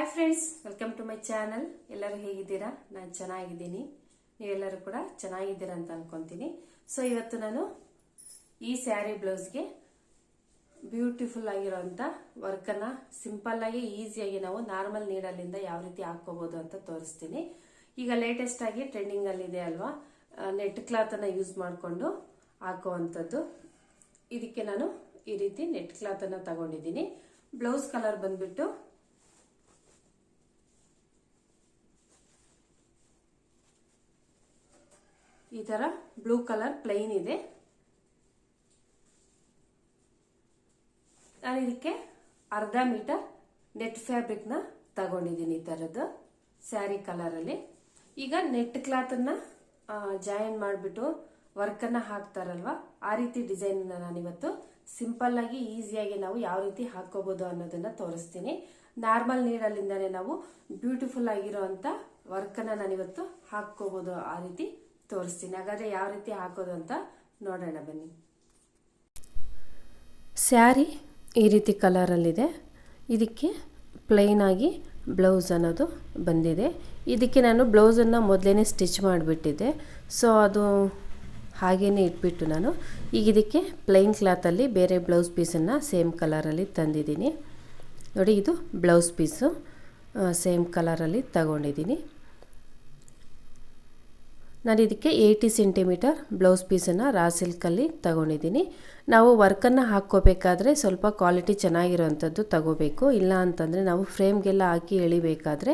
Hi friends, welcome to my channel. ಎಲ್ಲರೂ ಹೇಗಿದ್ದೀರಾ? ನಾನು ಚೆನ್ನಾಗಿದ್ದೀನಿ, ನೀವೆಲ್ಲರೂ ಕೂಡ ಚೆನ್ನಾಗಿದ್ದೀರಾ ಅಂತ ಅನ್ಕೊಂತೀನಿ. ಸೊ ಇವತ್ತು ನಾನು ಈ ಸ್ಯಾರಿ ಬ್ಲೌಸ್ಗೆ ಬ್ಯೂಟಿಫುಲ್ ಆಗಿರೋಂಥ ವರ್ಕನ್ನು ಸಿಂಪಲ್ ಆಗಿ ಈಸಿಯಾಗಿ ನಾವು ನಾರ್ಮಲ್ ನೀಡಲಿಂದ ಯಾವ ರೀತಿ ಹಾಕೋಬಹುದು ಅಂತ ತೋರಿಸ್ತೀನಿ. ಈಗ ಲೇಟೆಸ್ಟ್ ಆಗಿ ಟ್ರೆಂಡಿಂಗ್ ಅಲ್ಲಿ ಇದೆ ಅಲ್ವಾ, ನೆಟ್ ಕ್ಲಾತ್ ಅನ್ನ ಯೂಸ್ ಮಾಡಿಕೊಂಡು ಹಾಕುವಂಥದ್ದು. ಇದಕ್ಕೆ ನಾನು ಈ ರೀತಿ ನೆಟ್ ಕ್ಲಾತ್ ಅನ್ನ ತಗೊಂಡಿದ್ದೀನಿ. ಬ್ಲೌಸ್ ಕಲರ್ ಬಂದ್ಬಿಟ್ಟು ಈ ತರ ಬ್ಲೂ ಕಲರ್ ಪ್ಲೈನ್ ಇದೆ. ನಾನು ಇದಕ್ಕೆ ಅರ್ಧ ಮೀಟರ್ ನೆಟ್ ಫ್ಯಾಬ್ರಿಕ್ ನ ತಗೊಂಡಿದ್ದೀನಿ. ಈ ತರದ್ದು ಸ್ಯಾರಿ ಕಲರ್ ಅಲ್ಲಿ ಈಗ ನೆಟ್ ಕ್ಲಾತ್ ಅನ್ನ ಜಾಯಿನ್ ಮಾಡಿಬಿಟ್ಟು ವರ್ಕ್ ಅನ್ನ ಹಾಕ್ತಾರಲ್ವಾ, ಆ ರೀತಿ ಡಿಸೈನ್ ನಾನಿವತ್ತು ಸಿಂಪಲ್ ಆಗಿ ಈಸಿಯಾಗಿ ನಾವು ಯಾವ ರೀತಿ ಹಾಕೋಬಹುದು ಅನ್ನೋದನ್ನ ತೋರಿಸ್ತೀನಿ. ನಾರ್ಮಲ್ ನೀಡಲ್ಲಿಂದಾನೆ ನಾವು ಬ್ಯೂಟಿಫುಲ್ ಆಗಿರುವಂತ ವರ್ಕ್ ಅನ್ನ ನಾನಿವತ್ತು ಹಾಕೋಬಹುದು, ಆ ರೀತಿ ತೋರಿಸ್ತೀನಿ. ಹಾಗಾದ್ರೆ ಯಾವ ರೀತಿ ಹಾಕೋದು ಅಂತ ನೋಡೋಣ ಬನ್ನಿ. ಸ್ಯಾರಿ ಈ ರೀತಿ ಕಲರಲ್ಲಿದೆ. ಇದಕ್ಕೆ ಪ್ಲೈನ್ ಆಗಿ ಬ್ಲೌಸ್ ಅನ್ನೋದು ಬಂದಿದೆ. ಇದಕ್ಕೆ ನಾನು ಬ್ಲೌಸನ್ನು ಮೊದಲೇ ಸ್ಟಿಚ್ ಮಾಡಿಬಿಟ್ಟಿದ್ದೆ. ಸೊ ಅದು ಹಾಗೇನೆ ಇಟ್ಬಿಟ್ಟು ನಾನು ಈಗ ಇದಕ್ಕೆ ಪ್ಲೈನ್ ಕ್ಲಾತಲ್ಲಿ ಬೇರೆ ಬ್ಲೌಸ್ ಪೀಸನ್ನು ಸೇಮ್ ಕಲರಲ್ಲಿ ತಂದಿದ್ದೀನಿ. ನೋಡಿ, ಇದು ಬ್ಲೌಸ್ ಪೀಸು ಸೇಮ್ ಕಲರಲ್ಲಿ ತಗೊಂಡಿದ್ದೀನಿ. ನಾನು ಇದಕ್ಕೆ 80 ಸೆಂಟಿಮೀಟರ್ ಬ್ಲೌಸ್ ಪೀಸನ್ನು ರಾ ಸಿಲ್ಕಲ್ಲಿ ತಗೊಂಡಿದ್ದೀನಿ. ನಾವು ವರ್ಕನ್ನು ಹಾಕ್ಕೋಬೇಕಾದ್ರೆ ಸ್ವಲ್ಪ ಕ್ವಾಲಿಟಿ ಚೆನ್ನಾಗಿರೋವಂಥದ್ದು ತಗೋಬೇಕು. ಇಲ್ಲ ಅಂತಂದರೆ ನಾವು ಫ್ರೇಮ್ಗೆಲ್ಲ ಹಾಕಿ ಎಳಿಬೇಕಾದ್ರೆ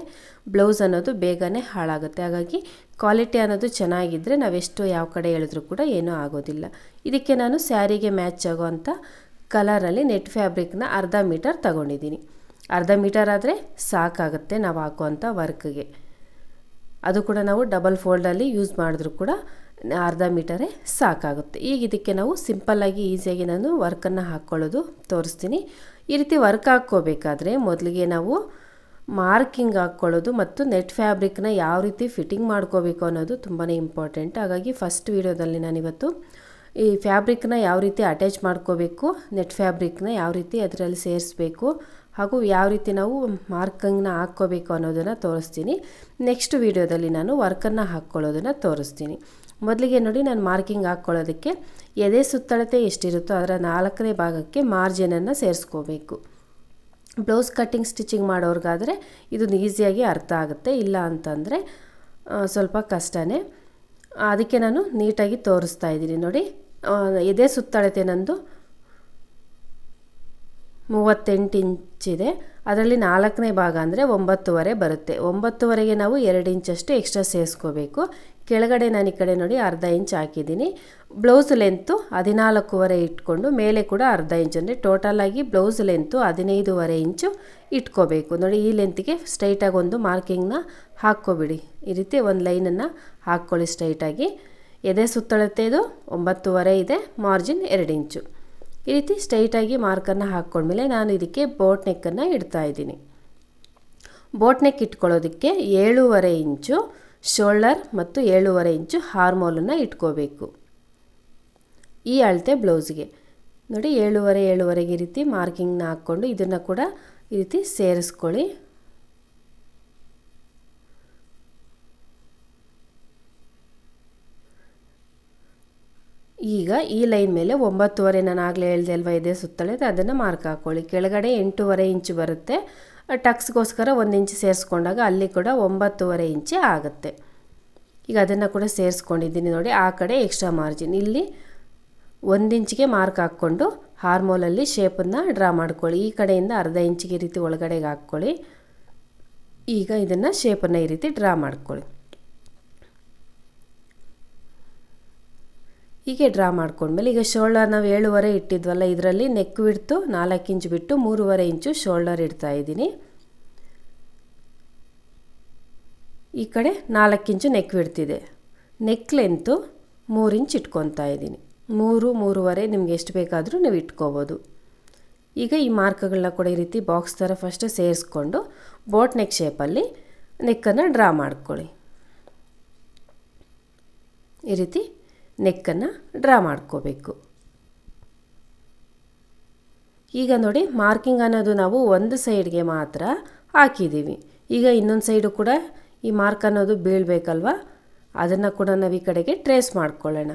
ಬ್ಲೌಸ್ ಅನ್ನೋದು ಬೇಗನೆ ಹಾಳಾಗುತ್ತೆ. ಹಾಗಾಗಿ ಕ್ವಾಲಿಟಿ ಅನ್ನೋದು ಚೆನ್ನಾಗಿದ್ದರೆ ನಾವೆಷ್ಟು ಯಾವ ಕಡೆ ಎಳೆದ್ರೂ ಕೂಡ ಏನೂ ಆಗೋದಿಲ್ಲ. ಇದಕ್ಕೆ ನಾನು ಸ್ಯಾರಿಗೆ ಮ್ಯಾಚ್ ಆಗೋವಂಥ ಕಲರಲ್ಲಿ ನೆಟ್ ಫ್ಯಾಬ್ರಿಕ್ನ ಅರ್ಧ ಮೀಟರ್ ತಗೊಂಡಿದ್ದೀನಿ. ಅರ್ಧ ಮೀಟರ್ ಆದರೆ ಸಾಕಾಗುತ್ತೆ ನಾವು ಹಾಕುವಂಥ ವರ್ಕ್ಗೆ. ಅದು ಕೂಡ ನಾವು ಡಬಲ್ ಫೋಲ್ಡಲ್ಲಿ ಯೂಸ್ ಮಾಡಿದ್ರೂ ಕೂಡ ಅರ್ಧ ಮೀಟರೇ ಸಾಕಾಗುತ್ತೆ. ಈಗ ಇದಕ್ಕೆ ನಾವು ಸಿಂಪಲ್ಲಾಗಿ ಈಸಿಯಾಗಿ ನಾನು ವರ್ಕನ್ನು ಹಾಕ್ಕೊಳ್ಳೋದು ತೋರಿಸ್ತೀನಿ. ಈ ರೀತಿ ವರ್ಕ್ ಹಾಕ್ಕೋಬೇಕಾದ್ರೆ ಮೊದಲಿಗೆ ನಾವು ಮಾರ್ಕಿಂಗ್ ಹಾಕ್ಕೊಳ್ಳೋದು ಮತ್ತು ನೆಟ್ ಫ್ಯಾಬ್ರಿಕ್ನ ಯಾವ ರೀತಿ ಫಿಟ್ಟಿಂಗ್ ಮಾಡ್ಕೋಬೇಕು ಅನ್ನೋದು ತುಂಬಾ ಇಂಪಾರ್ಟೆಂಟ್. ಹಾಗಾಗಿ ಫಸ್ಟ್ ವಿಡಿಯೋದಲ್ಲಿ ನಾನಿವತ್ತು ಈ ಫ್ಯಾಬ್ರಿಕ್ನ ಯಾವ ರೀತಿ ಅಟ್ಯಾಚ್ ಮಾಡ್ಕೋಬೇಕು, ನೆಟ್ ಫ್ಯಾಬ್ರಿಕ್ನ ಯಾವ ರೀತಿ ಅದರಲ್ಲಿ ಸೇರಿಸ್ಬೇಕು ಹಾಗೂ ಯಾವ ರೀತಿ ನಾವು ಮಾರ್ಕಿಂಗ್ನ ಹಾಕ್ಕೋಬೇಕು ಅನ್ನೋದನ್ನು ತೋರಿಸ್ತೀನಿ. ನೆಕ್ಸ್ಟ್ ವಿಡಿಯೋದಲ್ಲಿ ನಾನು ವರ್ಕನ್ನು ಹಾಕ್ಕೊಳ್ಳೋದನ್ನು ತೋರಿಸ್ತೀನಿ. ಮೊದಲಿಗೆ ನೋಡಿ, ನಾನು ಮಾರ್ಕಿಂಗ್ ಹಾಕ್ಕೊಳ್ಳೋದಕ್ಕೆ ಎದೆ ಸುತ್ತಳತೆ ಎಷ್ಟಿರುತ್ತೋ ಅದರ 4ನೇ ಭಾಗಕ್ಕೆ ಮಾರ್ಜಿನನ್ನು ಸೇರಿಸ್ಕೋಬೇಕು. ಬ್ಲೌಸ್ ಕಟ್ಟಿಂಗ್ ಸ್ಟಿಚಿಂಗ್ ಮಾಡೋರ್ಗಾದರೆ ಇದು ಈಸಿಯಾಗಿ ಅರ್ಥ ಆಗುತ್ತೆ, ಇಲ್ಲ ಅಂತಂದರೆ ಸ್ವಲ್ಪ ಕಷ್ಟನೇ. ಅದಕ್ಕೆ ನಾನು ನೀಟಾಗಿ ತೋರಿಸ್ತಾ ಇದ್ದೀನಿ. ನೋಡಿ, ಎದೆ ಸುತ್ತಳತೆ ನಂದು 38 ಇಂಚಿದೆ. ಅದರಲ್ಲಿ 4ನೇ ಭಾಗ ಅಂದರೆ 9.5 ಬರುತ್ತೆ. 9.5ಗೆ ನಾವು 2 ಇಂಚಷ್ಟು ಎಕ್ಸ್ಟ್ರಾ ಸೇರಿಸ್ಕೋಬೇಕು. ಕೆಳಗಡೆ ನಾನು ಈ ಕಡೆ ನೋಡಿ ಅರ್ಧ ಇಂಚ್ ಹಾಕಿದ್ದೀನಿ. ಬ್ಲೌಸ್ ಲೆಂತು 14.5 ಇಟ್ಕೊಂಡು ಮೇಲೆ ಕೂಡ ಅರ್ಧ ಇಂಚ್, ಅಂದರೆ ಟೋಟಲಾಗಿ ಬ್ಲೌಸ್ ಲೆಂತು 15.5 ಇಂಚು ಇಟ್ಕೋಬೇಕು. ನೋಡಿ, ಈ ಲೆಂತ್ಗೆ ಸ್ಟ್ರೈಟಾಗಿ ಒಂದು ಮಾರ್ಕಿಂಗ್ನ ಹಾಕ್ಕೊಬಿಡಿ. ಈ ರೀತಿ ಒಂದು ಲೈನನ್ನು ಹಾಕ್ಕೊಳ್ಳಿ ಸ್ಟ್ರೈಟಾಗಿ. ಎದೆ ಸುತ್ತಳತೆದು 9.5 ಇದೆ, ಮಾರ್ಜಿನ್ 2 ಇಂಚು. ಈ ರೀತಿ ಸ್ಟ್ರೈಟಾಗಿ ಮಾರ್ಕನ್ನು ಹಾಕ್ಕೊಂಡ್ಮೇಲೆ ನಾನು ಇದಕ್ಕೆ ಬೋಟ್ ನೆಕ್ಕನ್ನು ಇಡ್ತಾ ಇದ್ದೀನಿ. ಬೋಟ್ ನೆಕ್ ಇಟ್ಕೊಳ್ಳೋದಕ್ಕೆ 7.5 ಇಂಚು ಶೋಲ್ಡರ್ ಮತ್ತು 7.5 ಇಂಚು ಹಾರ್ಮೋಲನ್ನು ಇಟ್ಕೋಬೇಕು. ಈ ಅಳತೆ ಬ್ಲೌಸ್ಗೆ ನೋಡಿ 7.5 ಈ ರೀತಿ ಮಾರ್ಕಿಂಗ್ನ ಹಾಕ್ಕೊಂಡು ಇದನ್ನು ಕೂಡ ಈ ರೀತಿ ಸೇರಿಸ್ಕೊಳ್ಳಿ. ಈಗ ಈ ಲೈನ್ ಮೇಲೆ 9.5 ನಾನು ಆಗಲೇ ಹೇಳ್ದೆ ಅಲ್ವಾ ಎದೆ ಸುತ್ತಳತೆ, ಅದನ್ನು ಮಾರ್ಕ್ ಹಾಕ್ಕೊಳ್ಳಿ. ಕೆಳಗಡೆ 8.5 ಇಂಚು ಬರುತ್ತೆ. ಟಕ್ಸ್ಗೋಸ್ಕರ 1 ಇಂಚು ಸೇರಿಸ್ಕೊಂಡಾಗ ಅಲ್ಲಿ ಕೂಡ 9.5 ಇಂಚೆ ಆಗುತ್ತೆ. ಈಗ ಅದನ್ನು ಕೂಡ ಸೇರಿಸ್ಕೊಂಡಿದ್ದೀನಿ. ನೋಡಿ, ಆ ಕಡೆ ಎಕ್ಸ್ಟ್ರಾ ಮಾರ್ಜಿನ್ ಇಲ್ಲಿ 1 ಇಂಚಿಗೆ ಮಾರ್ಕ್ ಹಾಕ್ಕೊಂಡು ಹಾರ್ಮೋಲಲ್ಲಿ ಶೇಪನ್ನು ಡ್ರಾ ಮಾಡ್ಕೊಳ್ಳಿ. ಈ ಕಡೆಯಿಂದ ಅರ್ಧ ಇಂಚಿಗೆ ಈ ರೀತಿ ಒಳಗಡೆಗೆ ಹಾಕ್ಕೊಳ್ಳಿ. ಈಗ ಇದನ್ನು ಶೇಪನ್ನು ಈ ರೀತಿ ಡ್ರಾ ಮಾಡ್ಕೊಳ್ಳಿ. ಹೀಗೆ ಡ್ರಾ ಮಾಡ್ಕೊಂಡ್ಮೇಲೆ ಈಗ ಶೋಲ್ಡರ್ ನಾವು 7.5 ಇಟ್ಟಿದ್ವಲ್ಲ, ಇದರಲ್ಲಿ ನೆಕ್ ಬಿಡ್ತು 4 ಇಂಚು ಬಿಟ್ಟು 3.5 ಇಂಚು ಶೋಲ್ಡರ್ ಇಡ್ತಾ ಇದ್ದೀನಿ. ಈ ಕಡೆ 4 ಇಂಚು ನೆಕ್ ಬಿಡ್ತಿದೆ. ನೆಕ್ ಲೆಂತು 3 ಇಂಚ್ ಇಟ್ಕೊತಾ ಇದ್ದೀನಿ. 3-3.5 ನಿಮ್ಗೆ ಎಷ್ಟು ಬೇಕಾದರೂ ನೀವು ಇಟ್ಕೋಬೋದು. ಈಗ ಈ ಮಾರ್ಕ್ಗಳನ್ನ ಕೂಡ ಈ ರೀತಿ ಬಾಕ್ಸ್ ಥರ ಫಸ್ಟ್ ಸೇರಿಸ್ಕೊಂಡು ಬೋಟ್ ನೆಕ್ ಶೇಪಲ್ಲಿ ನೆಕ್ಕನ್ನು ಡ್ರಾ ಮಾಡ್ಕೊಳ್ಳಿ. ಈ ರೀತಿ ನೆಕ್ಕನ್ನು ಡ್ರಾ ಮಾಡ್ಕೋಬೇಕು. ಈಗ ನೋಡಿ, ಮಾರ್ಕಿಂಗ್ ಅನ್ನೋದು ನಾವು ಒಂದು ಸೈಡ್ಗೆ ಮಾತ್ರ ಹಾಕಿದ್ದೀವಿ. ಈಗ ಇನ್ನೊಂದು ಸೈಡು ಕೂಡ ಈ ಮಾರ್ಕ್ ಅನ್ನೋದು ಬೀಳಬೇಕಲ್ವ, ಅದನ್ನು ಕೂಡ ನಾವು ಈ ಕಡೆಗೆ ಟ್ರೇಸ್ ಮಾಡ್ಕೊಳ್ಳೋಣ.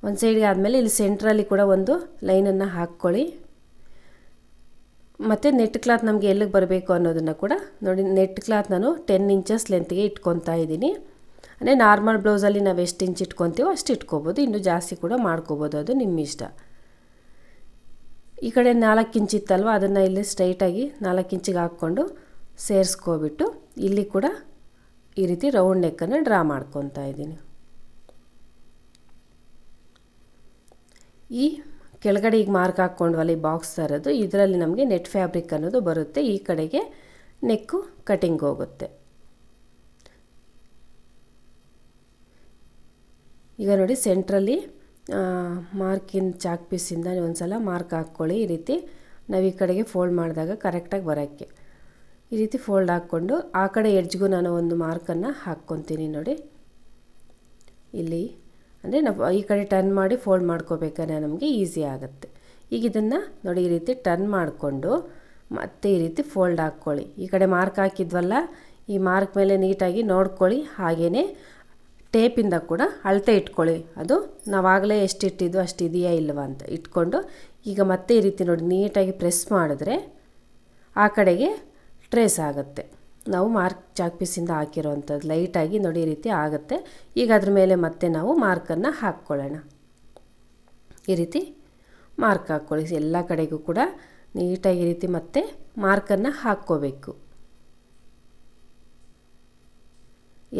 ಒಂದು ಸೈಡ್ಗೆ ಆದಮೇಲೆ ಇಲ್ಲಿ ಸೆಂಟ್ರಲ್ಲಿ ಕೂಡ ಒಂದು ಲೈನನ್ನು ಹಾಕ್ಕೊಳ್ಳಿ. ಮತ್ತು ನೆಟ್ ಕ್ಲಾತ್ ನಮಗೆ ಎಲ್ಲಿಗೆ ಬರಬೇಕು ಅನ್ನೋದನ್ನು ಕೂಡ ನೋಡಿ. ನೆಟ್ ಕ್ಲಾತ್ ನಾನು 10 ಇಂಚಸ್ ಲೆಂತ್ಗೆ ಇಟ್ಕೊತಾ ಇದ್ದೀನಿ. ಅಂದರೆ ನಾರ್ಮಲ್ ಬ್ಲೌಸಲ್ಲಿ ನಾವು ಎಷ್ಟು ಇಂಚ್ ಇಟ್ಕೊತೀವೋ ಅಷ್ಟು ಇಟ್ಕೋಬೋದು, ಇನ್ನೂ ಜಾಸ್ತಿ ಕೂಡ ಮಾಡ್ಕೋಬೋದು, ಅದು ನಿಮ್ಮ ಇಷ್ಟ. ಈ ಕಡೆ 4 ಇಂಚ್ ಇತ್ತಲ್ವ, ಅದನ್ನು ಇಲ್ಲಿ ಸ್ಟ್ರೈಟಾಗಿ 4 ಇಂಚಿಗೆ ಹಾಕ್ಕೊಂಡು ಸೇರಿಸ್ಕೊಬಿಟ್ಟು ಇಲ್ಲಿ ಕೂಡ ಈ ರೀತಿ ರೌಂಡ್ ನೆಕ್ಕನ್ನು ಡ್ರಾ ಮಾಡ್ಕೊತಾ ಇದ್ದೀನಿ. ಈ ಕೆಳಗಡೆ ಈಗ ಮಾರ್ಕ್ ಹಾಕ್ಕೊಂಡ್ವಲ್ಲ, ಈ ಬಾಕ್ಸ್ ಥರದ್ದು, ಇದರಲ್ಲಿ ನಮಗೆ ನೆಟ್ ಫ್ಯಾಬ್ರಿಕ್ ಅನ್ನೋದು ಬರುತ್ತೆ. ಈ ಕಡೆಗೆ ನೆಕ್ಕು ಕಟಿಂಗ್ ಹೋಗುತ್ತೆ. ಈಗ ನೋಡಿ ಸೆಂಟ್ರಲ್ಲಿ ಮಾರ್ಕಿನ ಚಾಕ್ ಪೀಸಿಂದ ಒಂದು ಸಲ ಮಾರ್ಕ್ ಹಾಕ್ಕೊಳ್ಳಿ. ಈ ರೀತಿ ನಾವು ಈ ಕಡೆಗೆ ಫೋಲ್ಡ್ ಮಾಡಿದಾಗ ಕರೆಕ್ಟಾಗಿ ಬರೋಕ್ಕೆ ಈ ರೀತಿ ಫೋಲ್ಡ್ ಹಾಕ್ಕೊಂಡು ಆ ಕಡೆ ಎಡ್ಜ್ಗೂ ನಾನು ಒಂದು ಮಾರ್ಕನ್ನು ಹಾಕ್ಕೊತೀನಿ ನೋಡಿ. ಇಲ್ಲಿ ಅಂದರೆ ನಾವು ಈ ಕಡೆ ಟರ್ನ್ ಮಾಡಿ ಫೋಲ್ಡ್ ಮಾಡ್ಕೋಬೇಕಾದ್ರೆ ನಮಗೆ ಈಸಿ ಆಗುತ್ತೆ. ಈಗ ಇದನ್ನು ನೋಡಿ ಈ ರೀತಿ ಟರ್ನ್ ಮಾಡಿಕೊಂಡು ಮತ್ತೆ ಈ ರೀತಿ ಫೋಲ್ಡ್ ಹಾಕ್ಕೊಳ್ಳಿ. ಈ ಕಡೆ ಮಾರ್ಕ್ ಹಾಕಿದ್ವಲ್ಲ, ಈ ಮಾರ್ಕ್ ಮೇಲೆ ನೀಟಾಗಿ ನೋಡ್ಕೊಳ್ಳಿ. ಹಾಗೆಯೇ ಟೇಪಿಂದ ಕೂಡ ಅಳತೆ ಇಟ್ಕೊಳ್ಳಿ. ಅದು ನಾವಾಗಲೇ ಎಷ್ಟು ಇಟ್ಟಿದ್ದು ಅಷ್ಟು ಇದೆಯಾ ಇಲ್ವಾ ಅಂತ ಇಟ್ಕೊಂಡು ಈಗ ಮತ್ತೆ ಈ ರೀತಿ ನೋಡಿ ನೀಟಾಗಿ ಪ್ರೆಸ್ ಮಾಡಿದ್ರೆ ಆ ಕಡೆಗೆ ಟ್ರೇಸ್ ಆಗುತ್ತೆ. ನಾವು ಮಾರ್ಕ್ ಚಾಕ್ ಪೀಸಿಂದ ಹಾಕಿರೋವಂಥದ್ದು ಲೈಟಾಗಿ ನೋಡಿ ಈ ರೀತಿ ಆಗುತ್ತೆ. ಈಗ ಅದ್ರ ಮೇಲೆ ಮತ್ತೆ ನಾವು ಮಾರ್ಕನ್ನು ಹಾಕ್ಕೊಳ್ಳೋಣ. ಈ ರೀತಿ ಮಾರ್ಕ್ ಹಾಕ್ಕೊಳ್ಳಿ. ಎಲ್ಲ ಕಡೆಗೂ ಕೂಡ ನೀಟಾಗಿ ಈ ರೀತಿ ಮತ್ತೆ ಮಾರ್ಕನ್ನು ಹಾಕ್ಕೋಬೇಕು.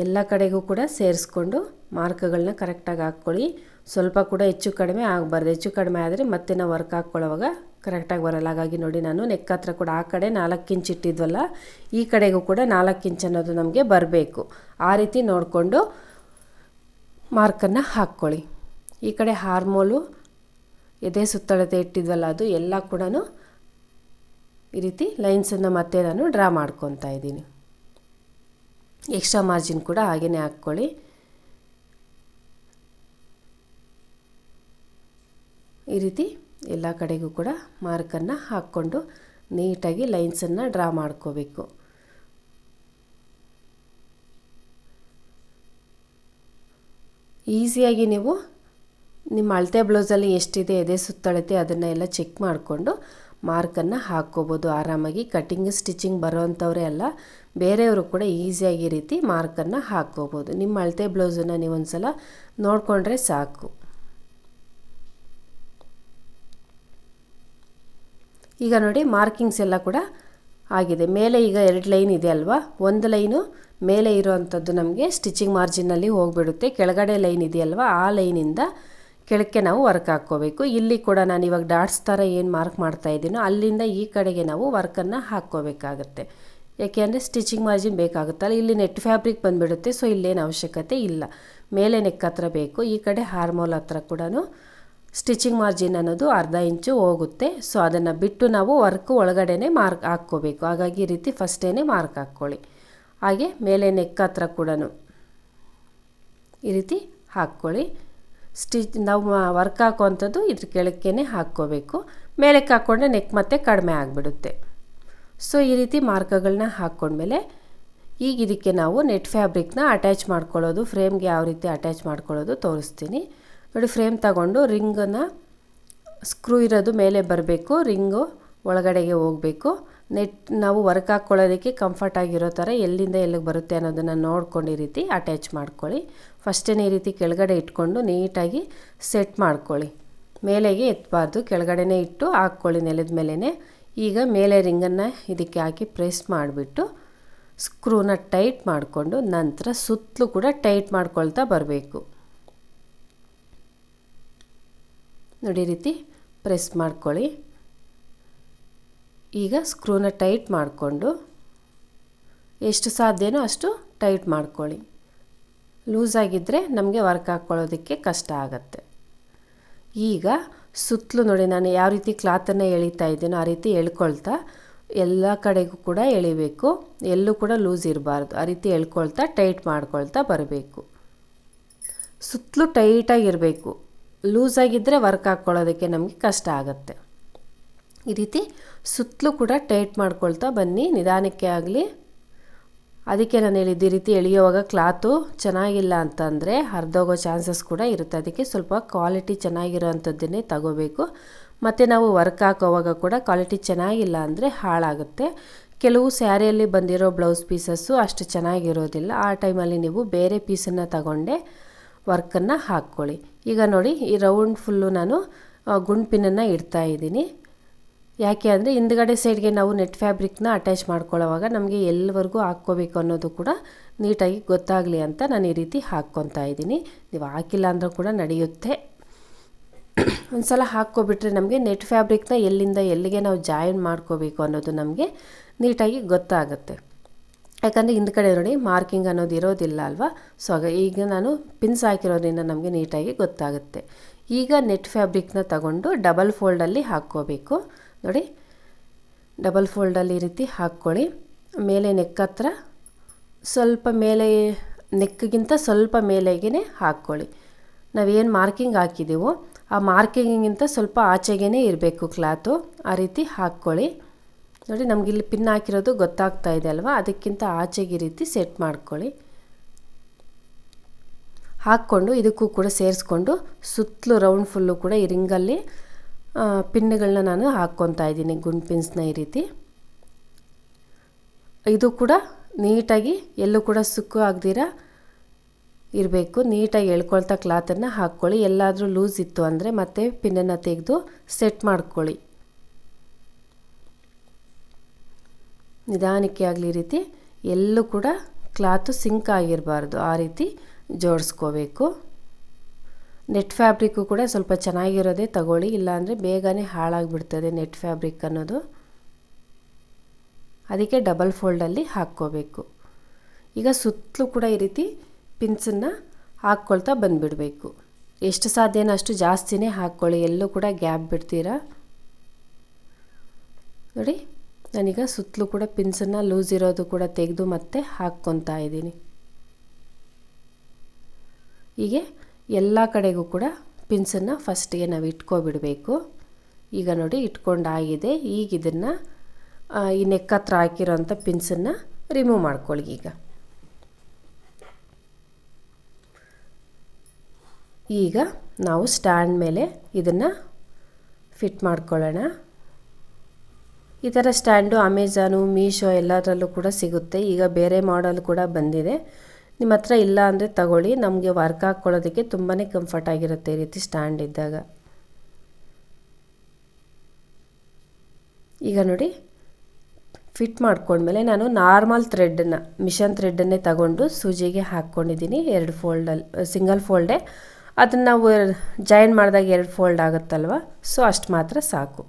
ಎಲ್ಲ ಕಡೆಗೂ ಕೂಡ ಸೇರಿಸ್ಕೊಂಡು ಮಾರ್ಕ್ಗಳನ್ನ ಕರೆಕ್ಟಾಗಿ ಹಾಕ್ಕೊಳ್ಳಿ. ಸ್ವಲ್ಪ ಕೂಡ ಹೆಚ್ಚು ಕಡಿಮೆ ಆಗಬಾರ್ದು. ಹೆಚ್ಚು ಕಡಿಮೆ ಆದರೆ ಮತ್ತೆ ನಾವು ವರ್ಕ್ ಹಾಕ್ಕೊಳ್ಳೋವಾಗ ಕರೆಕ್ಟಾಗಿ ಬರಲ್ಲ. ಹಾಗಾಗಿ ನೋಡಿ ನಾನು ನೆಕ್ ಹತ್ರ ಕೂಡ ಆ ಕಡೆ 4 ಇಂಚ್ ಇಟ್ಟಿದ್ವಲ್ಲ, ಈ ಕಡೆಗೂ ಕೂಡ 4 ಇಂಚ್ ಅನ್ನೋದು ನಮಗೆ ಬರಬೇಕು. ಆ ರೀತಿ ನೋಡಿಕೊಂಡು ಮಾರ್ಕನ್ನು ಹಾಕ್ಕೊಳ್ಳಿ. ಈ ಕಡೆ ಹಾರ್ಮೋಲು ಎದೆ ಸುತ್ತಳತೆ ಇಟ್ಟಿದ್ವಲ್ಲ, ಅದು ಎಲ್ಲ ಕೂಡ ಈ ರೀತಿ ಲೈನ್ಸನ್ನು ಮತ್ತೆ ನಾನು ಡ್ರಾ ಮಾಡ್ಕೊತಾ ಇದ್ದೀನಿ. ಎಕ್ಸ್ಟ್ರಾ ಮಾರ್ಜಿನ್ ಕೂಡ ಹಾಗೆಯೇ ಹಾಕ್ಕೊಳ್ಳಿ. ಈ ರೀತಿ ಎಲ್ಲ ಕಡೆಗೂ ಕೂಡ ಮಾರ್ಕನ್ನು ಹಾಕ್ಕೊಂಡು ನೀಟಾಗಿ ಲೈನ್ಸನ್ನು ಡ್ರಾ ಮಾಡ್ಕೋಬೇಕು. ಈಸಿಯಾಗಿ ನೀವು ನಿಮ್ಮ ಅಳತೆ ಬ್ಲೌಸಲ್ಲಿ ಎಷ್ಟಿದೆ ಎದೆ ಸುತ್ತಳತೆ ಅದನ್ನು ಎಲ್ಲ ಚೆಕ್ ಮಾಡಿಕೊಂಡು ಮಾರ್ಕನ್ನು ಹಾಕ್ಕೋಬೋದು ಆರಾಮಾಗಿ. ಕಟಿಂಗ್ ಸ್ಟಿಚಿಂಗ್ ಬರೋವಂಥವ್ರೇ ಅಲ್ಲ, ಬೇರೆಯವರು ಕೂಡ ಈಸಿಯಾಗಿ ಈ ರೀತಿ ಮಾರ್ಕನ್ನು ಹಾಕ್ಕೋಬೋದು. ನಿಮ್ಮ ಅಳತೆ ಬ್ಲೌಸನ್ನು ನೀವು ಒಂದು ಸಲ ನೋಡಿಕೊಂಡ್ರೆ ಸಾಕು. ಈಗ ನೋಡಿ ಮಾರ್ಕಿಂಗ್ಸ್ ಎಲ್ಲ ಕೂಡ ಆಗಿದೆ. ಮೇಲೆ ಈಗ 2 ಲೈನ್ ಇದೆ ಅಲ್ವಾ, ಒಂದು ಲೈನು ಮೇಲೆ ಇರೋವಂಥದ್ದು ನಮಗೆ ಸ್ಟಿಚಿಂಗ್ ಮಾರ್ಜಿನಲ್ಲಿ ಹೋಗಿಬಿಡುತ್ತೆ. ಕೆಳಗಡೆ ಲೈನ್ ಇದೆಯಲ್ವ, ಆ ಲೈನಿಂದ ಕೆಳಕ್ಕೆ ನಾವು ವರ್ಕ್ ಹಾಕ್ಕೋಬೇಕು. ಇಲ್ಲಿ ಕೂಡ ನಾನು ಇವಾಗ ಡಾಟ್ಸ್ ಥರ ಏನು ಮಾರ್ಕ್ ಮಾಡ್ತಾ ಇದ್ದೀನೋ ಅಲ್ಲಿಂದ ಈ ಕಡೆಗೆ ನಾವು ವರ್ಕನ್ನು ಹಾಕ್ಕೋಬೇಕಾಗತ್ತೆ. ಯಾಕೆಂದರೆ ಸ್ಟಿಚಿಂಗ್ ಮಾರ್ಜಿನ್ ಬೇಕಾಗುತ್ತಲ್ಲ, ಇಲ್ಲಿ ನೆಟ್ ಫ್ಯಾಬ್ರಿಕ್ ಬಂದುಬಿಡುತ್ತೆ. ಸೊ ಇಲ್ಲೇನು ಅವಶ್ಯಕತೆ ಇಲ್ಲ, ಮೇಲೆ ನೆಕ್ ಹತ್ರ ಬೇಕು. ಈ ಕಡೆ ಹಾರ್ಮೋಲ್ ಹತ್ರ ಕೂಡ ಸ್ಟಿಚಿಂಗ್ ಮಾರ್ಜಿನ್ ಅನ್ನೋದು 1/2 ಇಂಚು ಹೋಗುತ್ತೆ. ಸೊ ಅದನ್ನು ಬಿಟ್ಟು ನಾವು ವರ್ಕ್ ಒಳಗಡೆನೇ ಮಾರ್ಕ್ ಹಾಕ್ಕೋಬೇಕು. ಹಾಗಾಗಿ ಈ ರೀತಿ ಫಸ್ಟೇ ಮಾರ್ಕ್ ಹಾಕ್ಕೊಳ್ಳಿ. ಹಾಗೆ ಮೇಲೆ ನೆಕ್ ಹತ್ರ ಕೂಡ ಈ ರೀತಿ ಹಾಕ್ಕೊಳ್ಳಿ. ನಾವು ವರ್ಕ್ ಹಾಕುವಂಥದ್ದು ಇದ್ರ ಕೆಳಕ್ಕೇ ಹಾಕ್ಕೋಬೇಕು. ಮೇಲಕ್ಕೆ ಹಾಕ್ಕೊಂಡ್ರೆ ನೆಕ್ ಮತ್ತೆ ಕಡಿಮೆ ಆಗಿಬಿಡುತ್ತೆ. ಸೊ ಈ ರೀತಿ ಮಾರ್ಕ್ಗಳನ್ನ ಹಾಕ್ಕೊಂಡ್ಮೇಲೆ ಈಗ ಇದಕ್ಕೆ ನಾವು ನೆಟ್ ಫ್ಯಾಬ್ರಿಕ್ನ ಅಟ್ಯಾಚ್ ಮಾಡ್ಕೊಳ್ಳೋದು, ಫ್ರೇಮ್ಗೆ ಯಾವ ರೀತಿ ಅಟ್ಯಾಚ್ ಮಾಡ್ಕೊಳ್ಳೋದು ತೋರಿಸ್ತೀನಿ ನೋಡಿ. ಫ್ರೇಮ್ ತಗೊಂಡು ರಿಂಗನ್ನು ಸ್ಕ್ರೂ ಇರೋದು ಮೇಲೆ ಬರಬೇಕು, ರಿಂಗು ಒಳಗಡೆಗೆ ಹೋಗಬೇಕು. ನೆಟ್ ನಾವು ವರ್ಕ್ ಹಾಕ್ಕೊಳ್ಳೋದಕ್ಕೆ ಕಂಫರ್ಟ್ ಆಗಿರೋ ಥರ ಎಲ್ಲಿಂದ ಎಲ್ಲಿಗೆ ಬರುತ್ತೆ ಅನ್ನೋದನ್ನು ನೋಡ್ಕೊಂಡು ಈ ರೀತಿ ಅಟ್ಯಾಚ್ ಮಾಡ್ಕೊಳ್ಳಿ. ಫಸ್ಟೇ ಈ ರೀತಿ ಕೆಳಗಡೆ ಇಟ್ಕೊಂಡು ನೀಟಾಗಿ ಸೆಟ್ ಮಾಡ್ಕೊಳ್ಳಿ. ಮೇಲೆಗೆ ಎತ್ತಬಾರ್ದು, ಕೆಳಗಡೆನೇ ಇಟ್ಟು ಹಾಕ್ಕೊಳ್ಳಿ ನೆಲದ ಮೇಲೇ. ಈಗ ಮೇಲೆ ರಿಂಗನ್ನು ಇದಕ್ಕೆ ಹಾಕಿ ಪ್ರೆಸ್ ಮಾಡಿಬಿಟ್ಟು ಸ್ಕ್ರೂನ ಟೈಟ್ ಮಾಡಿಕೊಂಡು ನಂತರ ಸುತ್ತಲೂ ಕೂಡ ಟೈಟ್ ಮಾಡ್ಕೊಳ್ತಾ ಬರಬೇಕು. ನೋಡಿ ಈ ರೀತಿ ಪ್ರೆಸ್ ಮಾಡ್ಕೊಳ್ಳಿ. ಈಗ ಸ್ಕ್ರೂನ ಟೈಟ್ ಮಾಡಿಕೊಂಡು ಎಷ್ಟು ಸಾಧ್ಯನೋ ಅಷ್ಟು ಟೈಟ್ ಮಾಡ್ಕೊಳ್ಳಿ. ಲೂಸ್ ಆಗಿದ್ದರೆ ನಮಗೆ ವರ್ಕ್ ಹಾಕ್ಕೊಳ್ಳೋದಕ್ಕೆ ಕಷ್ಟ ಆಗುತ್ತೆ. ಈಗ ಸುತ್ತಲೂ ನೋಡಿ ನಾನು ಯಾವ ರೀತಿ ಕ್ಲಾತನ್ನು ಎಳಿತಾ ಇದ್ದೀನೋ ಆ ರೀತಿ ಎಳ್ಕೊಳ್ತಾ ಎಲ್ಲ ಕಡೆಗೂ ಕೂಡ ಎಳಿಬೇಕು. ಎಲ್ಲೂ ಕೂಡ ಲೂಸ್ ಇರಬಾರ್ದು. ಆ ರೀತಿ ಎಳ್ಕೊಳ್ತಾ ಟೈಟ್ ಮಾಡ್ಕೊಳ್ತಾ ಬರಬೇಕು. ಸುತ್ತಲೂ ಟೈಟಾಗಿರಬೇಕು. ಲೂಸಾಗಿದ್ದರೆ ವರ್ಕ್ ಹಾಕ್ಕೊಳ್ಳೋದಕ್ಕೆ ನಮಗೆ ಕಷ್ಟ ಆಗುತ್ತೆ. ಈ ರೀತಿ ಸುತ್ತಲೂ ಕೂಡ ಟೈಟ್ ಮಾಡ್ಕೊಳ್ತಾ ಬನ್ನಿ, ನಿಧಾನಕ್ಕೆ ಆಗಲಿ. ಅದಕ್ಕೆ ನಾನು ಹೇಳಿದ್ದು, ಈ ರೀತಿ ಎಳೆಯುವಾಗ ಕ್ಲಾತು ಚೆನ್ನಾಗಿಲ್ಲ ಅಂತಂದರೆ ಹರಿದೋಗೋ ಚಾನ್ಸಸ್ ಕೂಡ ಇರುತ್ತೆ. ಅದಕ್ಕೆ ಸ್ವಲ್ಪ ಕ್ವಾಲಿಟಿ ಚೆನ್ನಾಗಿರೋವಂಥದ್ದನ್ನೇ ತಗೋಬೇಕು. ಮತ್ತು ನಾವು ವರ್ಕ್ ಹಾಕೋವಾಗ ಕೂಡ ಕ್ವಾಲಿಟಿ ಚೆನ್ನಾಗಿಲ್ಲ ಅಂದರೆ ಹಾಳಾಗುತ್ತೆ. ಕೆಲವು ಸ್ಯಾರಿಯಲ್ಲಿ ಬಂದಿರೋ ಬ್ಲೌಸ್ ಪೀಸಸ್ಸು ಅಷ್ಟು ಚೆನ್ನಾಗಿರೋದಿಲ್ಲ. ಆ ಟೈಮಲ್ಲಿ ನೀವು ಬೇರೆ ಪೀಸನ್ನು ತಗೊಂಡೆ ವರ್ಕನ್ನು ಹಾಕ್ಕೊಳ್ಳಿ. ಈಗ ನೋಡಿ, ಈ ರೌಂಡ್ ಫುಲ್ಲು ನಾನು ಗುಂಡು ಪಿನ್ನನ್ನು ಇಡ್ತಾಯಿದ್ದೀನಿ. ಯಾಕೆ ಅಂದರೆ ಹಿಂದ್ಗಡೆ ಸೈಡ್ಗೆ ನಾವು ನೆಟ್ ಫ್ಯಾಬ್ರಿಕ್ನ ಅಟ್ಯಾಚ್ ಮಾಡ್ಕೊಳ್ಳೋವಾಗ ನಮಗೆ ಎಲ್ಲಿವರೆಗೂ ಹಾಕ್ಕೋಬೇಕು ಅನ್ನೋದು ಕೂಡ ನೀಟಾಗಿ ಗೊತ್ತಾಗಲಿ ಅಂತ ನಾನು ಈ ರೀತಿ ಹಾಕ್ಕೊತಾ ಇದ್ದೀನಿ. ನೀವು ಹಾಕಿಲ್ಲ ಅಂದರೂ ಕೂಡ ನಡೆಯುತ್ತೆ. ಒಂದು ಸಲ ಹಾಕ್ಕೊಬಿಟ್ರೆ ನಮಗೆ ನೆಟ್ ಫ್ಯಾಬ್ರಿಕ್ನ ಎಲ್ಲಿಂದ ಎಲ್ಲಿಗೆ ನಾವು ಜಾಯಿನ್ ಮಾಡ್ಕೋಬೇಕು ಅನ್ನೋದು ನಮಗೆ ನೀಟಾಗಿ ಗೊತ್ತಾಗುತ್ತೆ. ಯಾಕಂದರೆ ಹಿಂದ್ಗಡೆ ನೋಡಿ ಮಾರ್ಕಿಂಗ್ ಅನ್ನೋದು ಇರೋದಿಲ್ಲ ಅಲ್ವಾ. ಸೊ ಈಗ ನಾನು ಪಿನ್ಸ್ ಹಾಕಿರೋದ್ರಿಂದ ನಮಗೆ ನೀಟಾಗಿ ಗೊತ್ತಾಗುತ್ತೆ. ಈಗ ನೆಟ್ ಫ್ಯಾಬ್ರಿಕ್ನ ತಗೊಂಡು ಡಬಲ್ ಫೋಲ್ಡಲ್ಲಿ ಹಾಕ್ಕೋಬೇಕು. ನೋಡಿ, ಡಬಲ್ ಫೋಲ್ಡಲ್ಲಿ ಈ ರೀತಿ ಹಾಕ್ಕೊಳ್ಳಿ. ಮೇಲೆ ನೆಕ್ ಹತ್ರ ಸ್ವಲ್ಪ ಮೇಲೆ, ನೆಕ್ಗಿಂತ ಸ್ವಲ್ಪ ಮೇಲೆಗೇ ಹಾಕ್ಕೊಳ್ಳಿ. ನಾವೇನು ಮಾರ್ಕಿಂಗ್ ಹಾಕಿದ್ದೀವೋ ಆ ಮಾರ್ಕಿಂಗಿಗಿಂತ ಸ್ವಲ್ಪ ಆಚೆಗೇ ಇರಬೇಕು ಕ್ಲಾತು. ಆ ರೀತಿ ಹಾಕ್ಕೊಳ್ಳಿ. ನೋಡಿ, ನಮಗಿಲ್ಲಿ ಪಿನ್ ಹಾಕಿರೋದು ಗೊತ್ತಾಗ್ತಾ ಇದೆ ಅಲ್ವಾ, ಅದಕ್ಕಿಂತ ಆಚೆಗೆ ಈ ರೀತಿ ಸೆಟ್ ಮಾಡ್ಕೊಳ್ಳಿ. ಹಾಕ್ಕೊಂಡು ಇದಕ್ಕೂ ಕೂಡ ಸೇರಿಸ್ಕೊಂಡು ಸುತ್ತಲೂ ರೌಂಡ್ ಫುಲ್ಲು ಕೂಡ ಈ ರಿಂಗಲ್ಲಿ ಪಿನ್ನುಗಳನ್ನ ನಾನು ಹಾಕ್ಕೊತಾ ಇದ್ದೀನಿ, ಗುಂಡು ಪಿನ್ಸ್ನ ಈ ರೀತಿ. ಇದು ಕೂಡ ನೀಟಾಗಿ ಎಲ್ಲೂ ಕೂಡ ಸುಕ್ಕು ಆಗದಿರ ಇರಬೇಕು. ನೀಟಾಗಿ ಎಳ್ಕೊಳ್ತಾ ಕ್ಲಾತನ್ನು ಹಾಕ್ಕೊಳ್ಳಿ. ಎಲ್ಲಾದರೂ ಲೂಸ್ ಇತ್ತು ಅಂದರೆ ಮತ್ತೆ ಪಿನ್ನನ್ನು ತೆಗೆದು ಸೆಟ್ ಮಾಡ್ಕೊಳ್ಳಿ. ನಿಧಾನಕ್ಕೆ ಆಗಲಿ, ಈ ರೀತಿ ಎಲ್ಲೂ ಕೂಡ ಕ್ಲಾತು ಸಿಂಕ್ ಆಗಿರಬಾರ್ದು, ಆ ರೀತಿ ಜೋಡಿಸ್ಕೋಬೇಕು. ನೆಟ್ ಫ್ಯಾಬ್ರಿಕ್ಕು ಕೂಡ ಸ್ವಲ್ಪ ಚೆನ್ನಾಗಿರೋದೇ ತಗೊಳ್ಳಿ, ಇಲ್ಲಾಂದರೆ ಬೇಗನೆ ಹಾಳಾಗಿಬಿಡ್ತದೆ ನೆಟ್ ಫ್ಯಾಬ್ರಿಕ್ ಅನ್ನೋದು. ಅದಕ್ಕೆ ಡಬಲ್ ಫೋಲ್ಡಲ್ಲಿ ಹಾಕ್ಕೋಬೇಕು. ಈಗ ಸುತ್ತಲೂ ಕೂಡ ಈ ರೀತಿ ಪಿನ್ಸನ್ನು ಹಾಕ್ಕೊಳ್ತಾ ಬಂದುಬಿಡಬೇಕು. ಎಷ್ಟು ಸಾಧ್ಯನೋ ಅಷ್ಟು ಜಾಸ್ತಿನೇ ಹಾಕ್ಕೊಳ್ಳಿ, ಎಲ್ಲೂ ಕೂಡ ಗ್ಯಾಪ್ ಬಿಡ್ತೀರಾ. ನೋಡಿ, ನಾನೀಗ ಸುತ್ತಲೂ ಕೂಡ ಪಿನ್ಸನ್ನು ಲೂಸ್ ಇರೋದು ಕೂಡ ತೆಗೆದು ಮತ್ತೆ ಹಾಕ್ಕೊತಾ ಇದ್ದೀನಿ. ಹೀಗೆ ಎಲ್ಲ ಕಡೆಗೂ ಕೂಡ ಪಿನ್ಸನ್ನು ಫಸ್ಟಿಗೆ ನಾವು ಇಟ್ಕೊಬಿಡಬೇಕು. ಈಗ ನೋಡಿ, ಇಟ್ಕೊಂಡಾಗಿದೆ. ಈಗ ಇದನ್ನು ಈ ನೆಕ್ ಹತ್ರ ಹಾಕಿರೋಂಥ ಪಿನ್ಸನ್ನು ರಿಮೂವ್ ಮಾಡ್ಕೊಳ್ಳಿ. ಈಗ ನಾವು ಸ್ಟ್ಯಾಂಡ್ ಮೇಲೆ ಇದನ್ನು ಫಿಟ್ ಮಾಡ್ಕೊಳ್ಳೋಣ. ಈ ಥರ ಸ್ಟ್ಯಾಂಡು ಅಮೆಜಾನು, ಮೀಶೋ ಎಲ್ಲದರಲ್ಲೂ ಕೂಡ ಸಿಗುತ್ತೆ. ಈಗ ಬೇರೆ ಮಾಡೆಲ್ ಕೂಡ ಬಂದಿದೆ. ನಿಮ್ಮ ಹತ್ರ ಇಲ್ಲ ಅಂದರೆ ತಗೊಳ್ಳಿ. ನಮಗೆ ವರ್ಕ್ ಹಾಕ್ಕೊಳ್ಳೋದಕ್ಕೆ ತುಂಬಾ ಕಂಫರ್ಟ್ ಆಗಿರುತ್ತೆ ಈ ರೀತಿ ಸ್ಟ್ಯಾಂಡ್ ಇದ್ದಾಗ. ಈಗ ನೋಡಿ, ಫಿಟ್ ಮಾಡ್ಕೊಂಡ್ಮೇಲೆ ನಾನು ನಾರ್ಮಲ್ ಥ್ರೆಡನ್ನು, ಮಿಷನ್ ಥ್ರೆಡನ್ನೇ ತಗೊಂಡು ಸೂಜಿಗೆ ಹಾಕ್ಕೊಂಡಿದ್ದೀನಿ. 2 ಫೋಲ್ಡಲ್ಲಿ, ಸಿಂಗಲ್ ಫೋಲ್ಡೇ. ಅದನ್ನು ನಾವು ಜಾಯಿನ್ ಮಾಡಿದಾಗ 2 ಫೋಲ್ಡ್ ಆಗುತ್ತಲ್ವ, ಸೊ ಅಷ್ಟು ಮಾತ್ರ ಸಾಕು.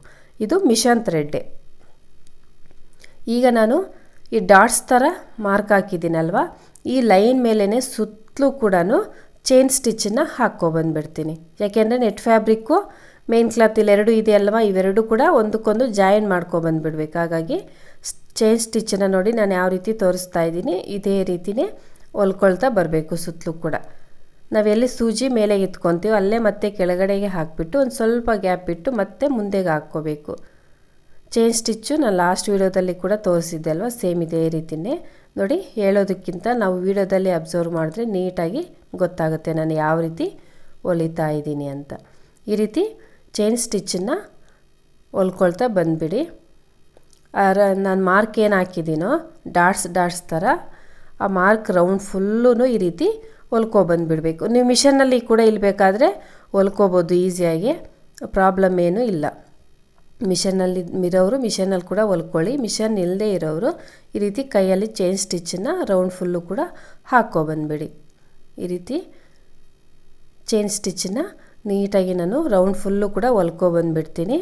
ಇದು ಮಿಷನ್ ಥ್ರೆಡ್ಡೇ. ಈಗ ನಾನು ಈ ಡಾಟ್ಸ್ ಥರ ಮಾರ್ಕ್ ಹಾಕಿದ್ದೀನಲ್ವ, ಈ ಲೈನ್ ಮೇಲೇ ಸುತ್ತಲೂ ಕೂಡ ಚೈನ್ ಸ್ಟಿಚ್ಚನ್ನು ಹಾಕ್ಕೊಬಂದುಬಿಡ್ತೀನಿ. ಯಾಕೆಂದರೆ ನೆಟ್ ಫ್ಯಾಬ್ರಿಕ್ಕು ಮೇನ್ ಕ್ಲಾತ್ ಇಲ್ಲೆರಡು ಇದೆ ಅಲ್ವ, ಇವೆರಡು ಕೂಡ ಒಂದಕ್ಕೊಂದು ಜಾಯಿನ್ ಮಾಡ್ಕೊಬಂದುಬಿಡ್ಬೇಕು. ಹಾಗಾಗಿ ಚೈನ್ ಸ್ಟಿಚ್ಚನ್ನು ನೋಡಿ ನಾನು ಯಾವ ರೀತಿ ತೋರಿಸ್ತಾ ಇದ್ದೀನಿ, ಇದೇ ರೀತಿಯೇ ಹೊಲ್ಕೊಳ್ತಾ ಬರಬೇಕು. ಸುತ್ತಲೂ ಕೂಡ ನಾವೆಲ್ಲಿ ಸೂಜಿ ಮೇಲೆ ಎತ್ಕೊತೀವೋ ಅಲ್ಲೇ ಮತ್ತೆ ಕೆಳಗಡೆಗೆ ಹಾಕಿಬಿಟ್ಟು ಒಂದು ಸ್ವಲ್ಪ ಗ್ಯಾಪ್ ಬಿಟ್ಟು ಮತ್ತೆ ಮುಂದೆಗೆ ಹಾಕ್ಕೋಬೇಕು. ಚೈನ್ ಸ್ಟಿಚ್ಚು ನಾನು ಲಾಸ್ಟ್ ವೀಡಿಯೋದಲ್ಲಿ ಕೂಡ ತೋರಿಸಿದ್ದೆ ಅಲ್ವ, ಸೇಮ್ ಇದೇ ರೀತಿಯೇ. ನೋಡಿ, ಹೇಳೋದಕ್ಕಿಂತ ನಾವು ವೀಡಿಯೋದಲ್ಲಿ ಅಬ್ಸರ್ವ್ ಮಾಡಿದ್ರೆ ನೀಟಾಗಿ ಗೊತ್ತಾಗುತ್ತೆ ನಾನು ಯಾವ ರೀತಿ ಹೊಲಿತಾ ಇದ್ದೀನಿ ಅಂತ. ಈ ರೀತಿ ಚೈನ್ ಸ್ಟಿಚ್ಚನ್ನು ಹೊಲ್ಕೊಳ್ತಾ ಬಂದುಬಿಡಿ. ನಾನು ಮಾರ್ಕ್ ಏನು ಹಾಕಿದ್ದೀನೋ ಡಾಟ್ಸ್ ಥರ ಆ ಮಾರ್ಕ್ ರೌಂಡ್ ಫುಲ್ಲೂ ಈ ರೀತಿ ಹೊಲ್ಕೊಬಂದುಬಿಡಬೇಕು. ನೀವು ಮಿಷನ್ನಲ್ಲಿ ಕೂಡ ಇಲ್ಬೇಕಾದ್ರೆ ಹೊಲ್ಕೋಬೋದು ಈಸಿಯಾಗಿ, ಪ್ರಾಬ್ಲಮ್ ಏನೂ ಇಲ್ಲ. ಮಿಷನ್ನಲ್ಲಿ ಇರೋರು ಮಿಷನ್ನಲ್ಲಿ ಕೂಡ ಹೊಲ್ಕೊಳ್ಳಿ. ಮಿಷನ್ ಇಲ್ಲದೆ ಇರೋರು ಈ ರೀತಿ ಕೈಯಲ್ಲಿ ಚೈನ್ ಸ್ಟಿಚ್ಚನ್ನು ರೌಂಡ್ ಫುಲ್ಲು ಕೂಡ ಹಾಕ್ಕೊಬಂದುಬಿಡಿ. ಈ ರೀತಿ ಚೈನ್ ಸ್ಟಿಚ್ಚನ್ನು ನೀಟಾಗಿ ನಾನು ರೌಂಡ್ ಫುಲ್ಲು ಕೂಡ ಹೊಲ್ಕೊಬಂದುಬಿಡ್ತೀನಿ.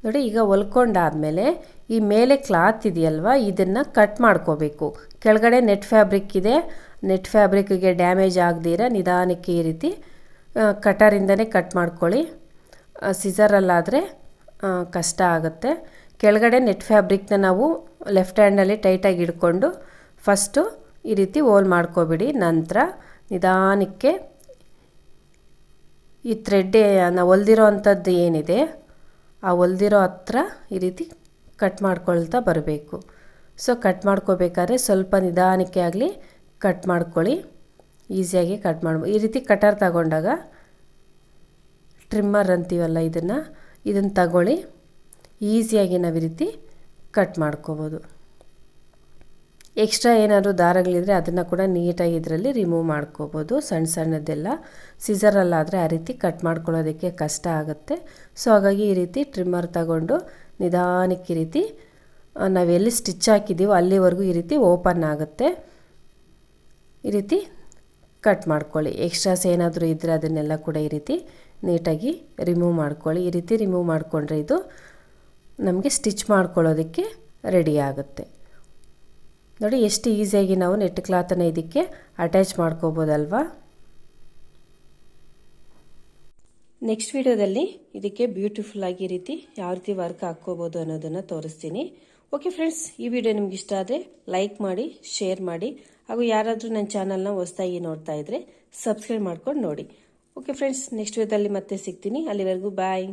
ನೋಡಿ, ಈಗ ಹೊಲ್ಕೊಂಡಾದಮೇಲೆ ಈ ಮೇಲೆ ಕ್ಲಾತ್ ಇದೆಯಲ್ವ, ಇದನ್ನು ಕಟ್ ಮಾಡ್ಕೋಬೇಕು. ಕೆಳಗಡೆ ನೆಟ್ ಫ್ಯಾಬ್ರಿಕ್ ಇದೆ, ನೆಟ್ ಫ್ಯಾಬ್ರಿಕ್ಗೆ ಡ್ಯಾಮೇಜ್ ಆಗದಿರ ನಿಧಾನಕ್ಕೆ ಈ ರೀತಿ ಕಟರಿಂದನೇ ಕಟ್ ಮಾಡ್ಕೊಳ್ಳಿ. ಸಿಸರಲ್ಲಾದರೆ ಕಷ್ಟ ಆಗುತ್ತೆ. ಕೆಳಗಡೆ ನೆಟ್ ಫ್ಯಾಬ್ರಿಕ್ನ ನಾವು ಲೆಫ್ಟ್ ಹ್ಯಾಂಡಲ್ಲಿ ಟೈಟಾಗಿ ಹಿಡ್ಕೊಂಡು ಫಸ್ಟು ಈ ರೀತಿ ಹೋಲ್ ಮಾಡ್ಕೊಬಿಡಿ. ನಂತರ ನಿಧಾನಕ್ಕೆ ಈ ಥ್ರೆಡ್ ನಾವು ಹೊಲ್ದಿರೋ ಅಂಥದ್ದು ಏನಿದೆ ಆ ಹೊಲ್ದಿರೋ ಹತ್ರ ಈ ರೀತಿ ಕಟ್ ಮಾಡ್ಕೊಳ್ತಾ ಬರಬೇಕು. ಸೊ ಕಟ್ ಮಾಡ್ಕೋಬೇಕಾದ್ರೆ ಸ್ವಲ್ಪ ನಿಧಾನಕ್ಕೆ ಆಗಲಿ ಕಟ್ ಮಾಡ್ಕೊಳ್ಳಿ, ಈಸಿಯಾಗಿ ಕಟ್ ಮಾಡ್ಬೋದು. ಈ ರೀತಿ ಕಟರ್ ತಗೊಂಡಾಗ ಟ್ರಿಮ್ಮರ್ ಅಂತೀವಲ್ಲ ಇದನ್ನು ತಗೊಳ್ಳಿ, ಈಸಿಯಾಗಿ ನಾವು ಈ ರೀತಿ ಕಟ್ ಮಾಡ್ಕೋಬೋದು. ಎಕ್ಸ್ಟ್ರಾ ಏನಾದರೂ ದಾರಗಳಿದ್ರೆ ಅದನ್ನು ಕೂಡ ನೀಟಾಗಿ ಇದರಲ್ಲಿ ರಿಮೂವ್ ಮಾಡ್ಕೋಬೋದು. ಸಣ್ಣ ಸಣ್ಣದೆಲ್ಲ ಸಿಸರಲ್ಲಾದರೆ ಆ ರೀತಿ ಕಟ್ ಮಾಡ್ಕೊಳ್ಳೋದಕ್ಕೆ ಕಷ್ಟ ಆಗುತ್ತೆ. ಸೊ ಹಾಗಾಗಿ ಈ ರೀತಿ ಟ್ರಿಮ್ಮರ್ ತಗೊಂಡು ನಿಧಾನಕ್ಕೆ ಈ ರೀತಿ ನಾವೆಲ್ಲಿ ಸ್ಟಿಚ್ ಹಾಕಿದ್ದೀವೋ ಅಲ್ಲಿವರೆಗೂ ಈ ರೀತಿ ಓಪನ್ ಆಗುತ್ತೆ, ಈ ರೀತಿ ಕಟ್ ಮಾಡ್ಕೊಳ್ಳಿ. ಎಕ್ಸ್ಟ್ರಾಸ್ ಏನಾದರೂ ಇದ್ದರೆ ಅದನ್ನೆಲ್ಲ ಕೂಡ ಈ ರೀತಿ ನೀಟಾಗಿ ರಿಮೂವ್ ಮಾಡ್ಕೊಳ್ಳಿ. ಈ ರೀತಿ ರಿಮೂವ್ ಮಾಡಿಕೊಂಡ್ರೆ ಇದು ನಮಗೆ ಸ್ಟಿಚ್ ಮಾಡ್ಕೊಳ್ಳೋದಕ್ಕೆ ರೆಡಿ ಆಗುತ್ತೆ. ನೋಡಿ ಎಷ್ಟು ಈಸಿಯಾಗಿ ನಾವು ನೆಟ್ ಕ್ಲಾತನ್ನು ಇದಕ್ಕೆ ಅಟ್ಯಾಚ್ ಮಾಡ್ಕೋಬೋದಲ್ವಾ. ನೆಕ್ಸ್ಟ್ ವಿಡಿಯೋದಲ್ಲಿ ಇದಕ್ಕೆ ಬ್ಯೂಟಿಫುಲ್ಲಾಗಿ ಈ ರೀತಿ ಯಾವ ರೀತಿ ವರ್ಕ್ ಹಾಕ್ಕೋಬೋದು ಅನ್ನೋದನ್ನು ತೋರಿಸ್ತೀನಿ. ಓಕೆ ಫ್ರೆಂಡ್ಸ್, ಈ ವಿಡಿಯೋ ನಿಮ್ಗೆ ಇಷ್ಟ ಆದರೆ ಲೈಕ್ ಮಾಡಿ, ಶೇರ್ ಮಾಡಿ, ಹಾಗೂ ಯಾರಾದರೂ ನನ್ನ ಚಾನಲ್ನ ಹೊಸದಾಗಿ ನೋಡ್ತಾ ಇದ್ದರೆ ಸಬ್ಸ್ಕ್ರೈಬ್ ಮಾಡ್ಕೊಂಡು ನೋಡಿ. ಓಕೆ ಫ್ರೆಂಡ್ಸ್, ನೆಕ್ಸ್ಟ್ ವಿಡಿಯೋದಲ್ಲಿ ಮತ್ತೆ ಸಿಗ್ತೀನಿ. ಅಲ್ಲಿವರೆಗೂ ಬಾಯ್.